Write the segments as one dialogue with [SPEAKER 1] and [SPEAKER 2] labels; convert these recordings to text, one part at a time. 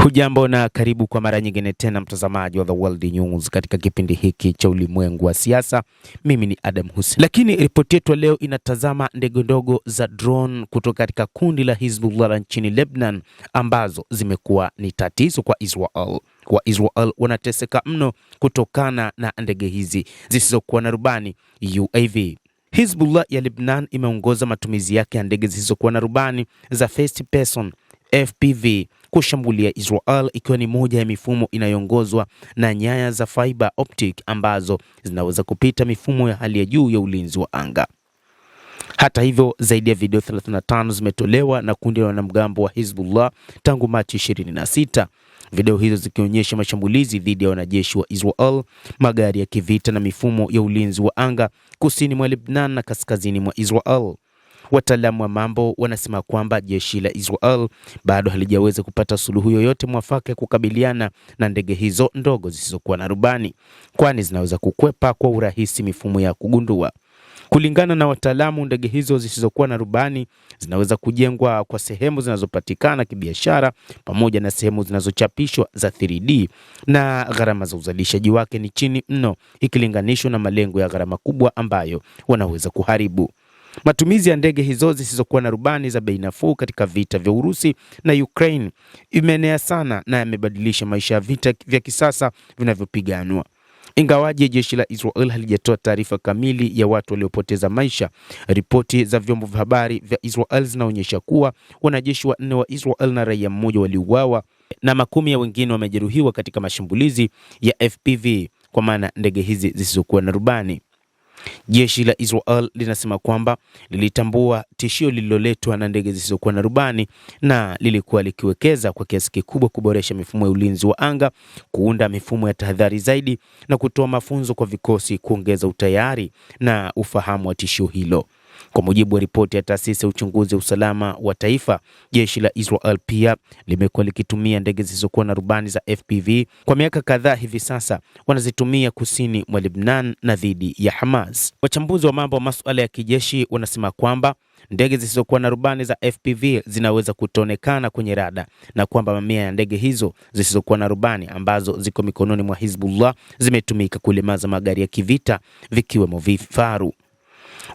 [SPEAKER 1] Hujambo na karibu kwa mara nyingine tena mtazamaji wa The World News katika kipindi hiki cha ulimwengu wa siasa. Mimi ni Adam Hussein. Lakini ripoti yetu leo inatazama ndege ndogo za drone kutoka katika kundi la Hezbollah nchini Lebanon ambazo zimekuwa ni tatizo kwa Israel. Israel wanateseka mno kutokana na ndege hizi zisizokuwa na rubani UAV. Hezbollah ya Lebanon imeongoza matumizi yake ya ndege zisizokuwa na rubani za first person FPV kushambulia Israel, ikiwa ni moja ya mifumo inayoongozwa na nyaya za fiber optic ambazo zinaweza kupita mifumo ya hali ya juu ya ulinzi wa anga. Hata hivyo, zaidi ya video 35 zimetolewa na kundi la wanamgambo wa Hezbollah tangu Machi 26. Video hizo zikionyesha mashambulizi dhidi ya wanajeshi wa Israel, magari ya kivita na mifumo ya ulinzi wa anga kusini mwa Lebanon na kaskazini mwa Israel. Wataalamu wa mambo wanasema kwamba jeshi la Israel bado halijaweza kupata suluhu yoyote mwafaka ya kukabiliana na ndege hizo ndogo zisizokuwa na rubani, kwani zinaweza kukwepa kwa urahisi mifumo ya kugundua. Kulingana na wataalamu, ndege hizo zisizokuwa na rubani zinaweza kujengwa kwa sehemu zinazopatikana kibiashara pamoja na sehemu zinazochapishwa za 3D, na gharama za uzalishaji wake ni chini mno ikilinganishwa na malengo ya gharama kubwa ambayo wanaweza kuharibu. Matumizi ya ndege hizo zisizokuwa na rubani za bei nafuu katika vita vya Urusi na Ukraine imeenea sana na yamebadilisha maisha ya vita vya kisasa vinavyopiganwa. Ingawaje jeshi la Israel halijatoa taarifa kamili ya watu waliopoteza maisha, ripoti za vyombo vya habari vya Israel zinaonyesha kuwa wanajeshi 4 wa Israel na raia mmoja waliuawa na makumi ya wengine wamejeruhiwa katika mashambulizi ya FPV, kwa maana ndege hizi zisizokuwa na rubani. Jeshi la Israel linasema kwamba lilitambua tishio lililoletwa na ndege zisizokuwa na rubani na lilikuwa likiwekeza kwa kiasi kikubwa kuboresha mifumo ya ulinzi wa anga, kuunda mifumo ya tahadhari zaidi na kutoa mafunzo kwa vikosi kuongeza utayari na ufahamu wa tishio hilo. Kwa mujibu wa ripoti ya taasisi ya uchunguzi wa usalama wa taifa, jeshi la Israel pia limekuwa likitumia ndege zisizokuwa na rubani za FPV kwa miaka kadhaa hivi sasa. Wanazitumia kusini mwa Lebanon na dhidi ya Hamas. Wachambuzi wa mambo wa masuala ya kijeshi wanasema kwamba ndege zisizokuwa na rubani za FPV zinaweza kutoonekana kwenye rada na kwamba mamia ya ndege hizo zisizokuwa na rubani ambazo ziko mikononi mwa Hezbollah zimetumika kulemaza magari ya kivita vikiwemo vifaru.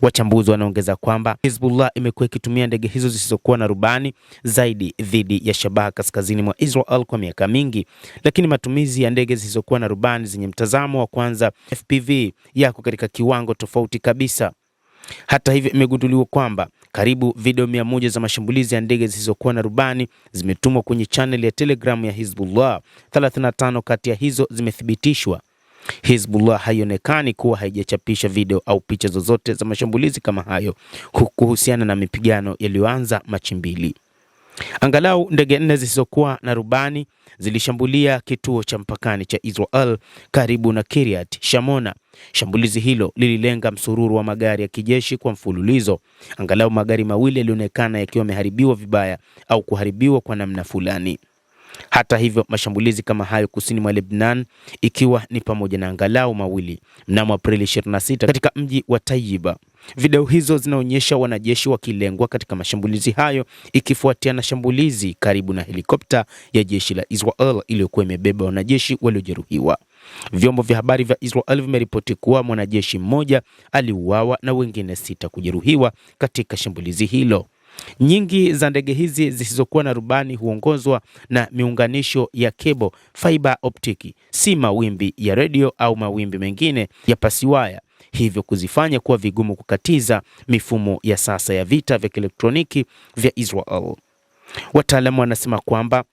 [SPEAKER 1] Wachambuzi wanaongeza kwamba Hezbollah imekuwa ikitumia ndege hizo zisizokuwa na rubani zaidi dhidi ya shabaha kaskazini mwa Israel kwa miaka mingi, lakini matumizi ya ndege zisizokuwa na rubani zenye mtazamo wa kwanza FPV yako katika kiwango tofauti kabisa. Hata hivyo, imegunduliwa kwamba karibu video 100 za mashambulizi ya ndege zisizokuwa na rubani zimetumwa kwenye channel ya Telegram ya Hezbollah. 35 kati ya hizo zimethibitishwa. Hezbollah haionekani kuwa haijachapisha video au picha zozote za mashambulizi kama hayo kuhusiana na mapigano yaliyoanza Machi 2. Angalau ndege 4 zisizokuwa na rubani zilishambulia kituo cha mpakani cha Israel karibu na Kiryat Shmona. Shambulizi hilo lililenga msururu wa magari ya kijeshi kwa mfululizo. Angalau magari mawili yalionekana yakiwa yameharibiwa vibaya au kuharibiwa kwa namna fulani. Hata hivyo, mashambulizi kama hayo kusini mwa Lebanon, ikiwa ni pamoja na angalau mawili mnamo Aprili 26 katika mji wa Taiba. Video hizo zinaonyesha wanajeshi wakilengwa katika mashambulizi hayo, ikifuatia na shambulizi karibu na helikopta ya jeshi la Israel iliyokuwa imebeba wanajeshi waliojeruhiwa. Vyombo vya habari vya Israel vimeripoti kuwa mwanajeshi mmoja aliuawa na wengine 6 kujeruhiwa katika shambulizi hilo. Nyingi za ndege hizi zisizokuwa na rubani huongozwa na miunganisho ya cable fiber optic, si mawimbi ya radio au mawimbi mengine ya pasiwaya, hivyo kuzifanya kuwa vigumu kukatiza mifumo ya sasa ya vita vya kielektroniki vya Israel. Wataalamu wanasema kwamba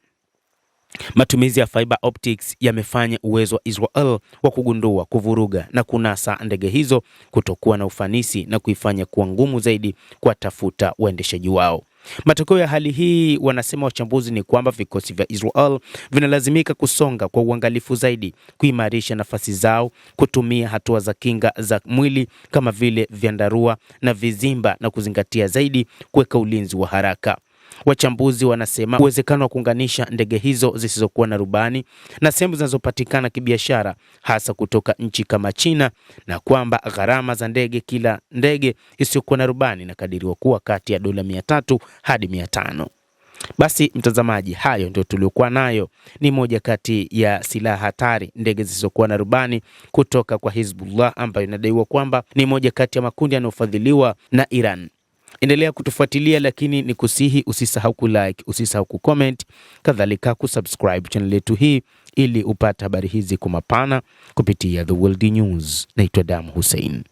[SPEAKER 1] matumizi ya fiber optics yamefanya uwezo wa Israel wa kugundua, kuvuruga na kunasa ndege hizo kutokuwa na ufanisi na kuifanya kuwa ngumu zaidi kuwatafuta waendeshaji wao. Matokeo ya hali hii, wanasema wachambuzi, ni kwamba vikosi vya Israel vinalazimika kusonga kwa uangalifu zaidi, kuimarisha nafasi zao, kutumia hatua za kinga za mwili kama vile vyandarua na vizimba na kuzingatia zaidi kuweka ulinzi wa haraka. Wachambuzi wanasema uwezekano wa kuunganisha ndege hizo zisizokuwa na rubani na sehemu zinazopatikana kibiashara, hasa kutoka nchi kama China, na kwamba gharama za kila ndege isiyokuwa na rubani inakadiriwa kuwa kati ya $300 hadi $500. Basi mtazamaji, hayo ndio tuliokuwa nayo. Ni moja kati ya silaha hatari, ndege zisizokuwa na rubani kutoka kwa Hizbullah, ambayo inadaiwa kwamba ni moja kati ya makundi yanayofadhiliwa na Iran. Endelea kutufuatilia, lakini ni kusihi usisahau kulike, usisahau kucomment, kadhalika kusubscribe channel yetu hii ili upate habari hizi kwa mapana kupitia The World News. Naitwa Adam Hussein.